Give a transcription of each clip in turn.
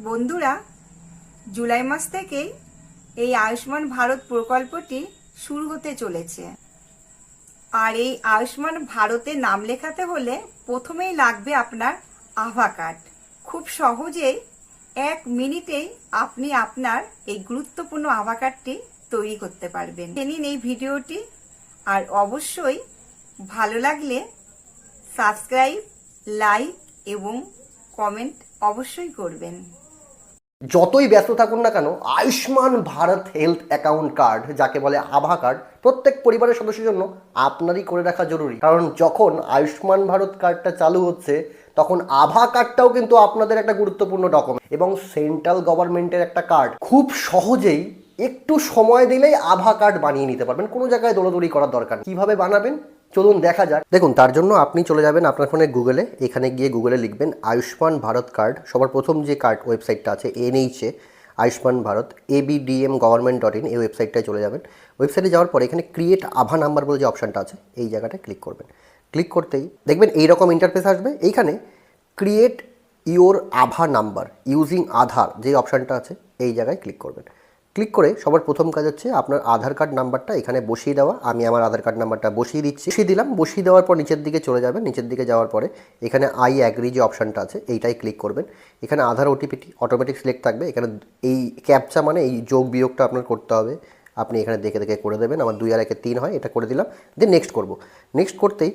বন্ধুরা, জুলাই মাস থেকেই এই আয়ুষ্মান ভারত প্রকল্পটি শুরু হতে চলেছে। আর এই আয়ুষ্মান ভারতে নাম লেখাতে হলে প্রথমেই লাগবে আপনার আভা কার্ড। খুব সহজেই 1 মিনিটেই আপনি আপনার এই গুরুত্বপূর্ণ আভা কার্ডটি তৈরি করতে পারবেন। জেনে নিন এই ভিডিওটি, আর অবশ্যই ভালো লাগলে সাবস্ক্রাইব, লাইক এবং কমেন্ট অবশ্যই করবেন। যতই ব্যস্ত থাকুন না কেন, Ayushman Bharat health account card, যাকে বলে আভা কার্ড, প্রত্যেক পরিবারের সদস্যের জন্য আপনারই করে রাখা জরুরি। কারণ যখন আয়ুষ্মান ভারত কার্ডটা চালু হচ্ছে, তখন আভা কার্ডটাও কিন্তু আপনাদের একটা গুরুত্বপূর্ণ ডকুমেন্ট এবং সেন্ট্রাল গভর্নমেন্টের একটা কার্ড। খুব সহজেই একটু সময় দিলেই আভা কার্ড বানিয়ে নিতে পারবেন। কোনো জায়গায় দৌড়াদৌড়ি করার দরকার নেই। কীভাবে বানাবেন চলুন দেখা যাক। দেখুন, তার জন্য আপনি চলে যাবেন আপনার ফোনে গুগলে। এখানে গিয়ে গুগলে লিখবেন আয়ুষ্মান ভারত কার্ড। সবার প্রথম যে কার্ড ওয়েবসাইটটা আছে NHA আয়ুষ্মান ভারত abdmgovernment.in, এই ওয়েবসাইটটায় চলে যাবেন। ওয়েবসাইটে যাওয়ার পরে এখানে ক্রিয়েট আভা নাম্বার বলে যে অপশানটা আছে, এই জায়গাটায় ক্লিক করবেন। ক্লিক করতেই দেখবেন এইরকম ইন্টারফেস আসবে। এইখানে ক্রিয়েট ইওর আভা নাম্বার ইউজিং আধার যে অপশানটা আছে, এই জায়গায় ক্লিক করবেন। ক্লিক করে সবার প্রথম কাজ হচ্ছে আপনার আধার কার্ড নাম্বারটা এখানে বসিয়ে দেওয়া। আমি আমার আধার কার্ড নাম্বারটা বসিয়ে দিচ্ছি। বসিয়ে দিলাম। বসিয়ে দেওয়ার পর নিচের দিকে চলে যাবেন। নিচের দিকে যাওয়ার পরে এখানে আই অ্যাগ্রি যে অপশানটা আছে, এইটাই ক্লিক করবেন। এখানে আধার ওটিপিটি অটোমেটিক সিলেক্ট থাকবে। এখানে এই ক্যাপচা মানে এই যোগ বিয়োগটা আপনার করতে হবে। আপনি এখানে দেখে দেখে করে দেবেন। আমার 2 আর 1 3 হয়, এটা করে দিলাম। দিয়ে নেক্সট করব। নেক্সট করতেই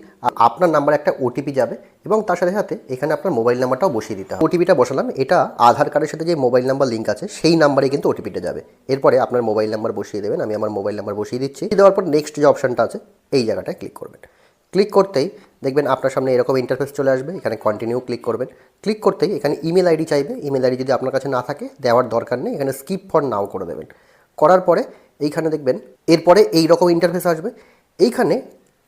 আপনার নাম্বার একটা ওটিপি যাবে এবং তার সাথে সাথে এখানে আপনার মোবাইল নাম্বারটাও বসিয়ে দিতে হবে। ওটিপিটা বসালাম। এটা আধার কার্ডের সাথে যে মোবাইল নাম্বার লিঙ্ক আছে সেই নাম্বারে কিন্তু ওটিপিটা যাবে। এরপরে আপনার মোবাইল নাম্বার বসিয়ে দেবেন। আমি আমার মোবাইল নাম্বার বসিয়ে দিচ্ছি। দেওয়ার পর নেক্সট যে অপশানটা আছে, এই জায়গাটায় ক্লিক করবেন। ক্লিক করতেই দেখবেন আপনার সামনে এরকম ইন্টারফেস চলে আসবে। এখানে কন্টিনিউ ক্লিক করবেন। ক্লিক করতেই এখানে ইমেল আইডি চাইবে। ইমেল আইডি যদি আপনার কাছে না থাকে, দেওয়ার দরকার নেই। এখানে স্কিপ ফর নাও করে দেবেন। করার পরে এইখানে দেখবেন এরপরে এই রকম ইন্টারফেস আসবে। এইখানে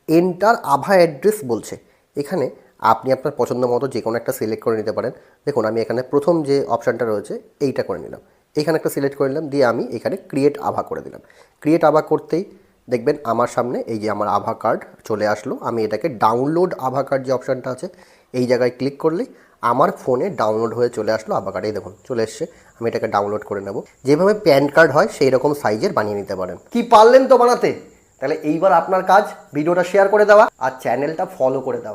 এন্টার আভা অ্যাড্রেস বলছে। এখানে আপনি আপনার পছন্দ মতো যে কোনো একটা সিলেক্ট করে নিতে পারেন। দেখুন, আমি এখানে প্রথম যে অপশানটা রয়েছে এইটা করে নিলাম। এইখানে একটা সিলেক্ট করে নিলাম। দিয়ে আমি এখানে ক্রিয়েট আভা করে দিলাম। ক্রিয়েট আভা করতেই দেখবেন আমার সামনে এই যে আমার আভা কার্ড চলে আসলো। আমি এটাকে ডাউনলোড আভা কার্ড যে অপশানটা আছে, এই জায়গায় ক্লিক করলেই আমার ফোনে ডাউনলোড হয়ে চলে আসলো আভা কার্ড। এই দেখুন চলে এসছে। আমি এটাকে ডাউনলোড করে নেব। যেভাবে প্যান কার্ড হয় সেই রকম সাইজের বানিয়ে নিতে পারেন। কি পারলেন তো বানাতে? তাহলে এইবার আপনার কাজ ভিডিওটা শেয়ার করে দেওয়া আর চ্যানেলটা ফলো করে দেওয়া।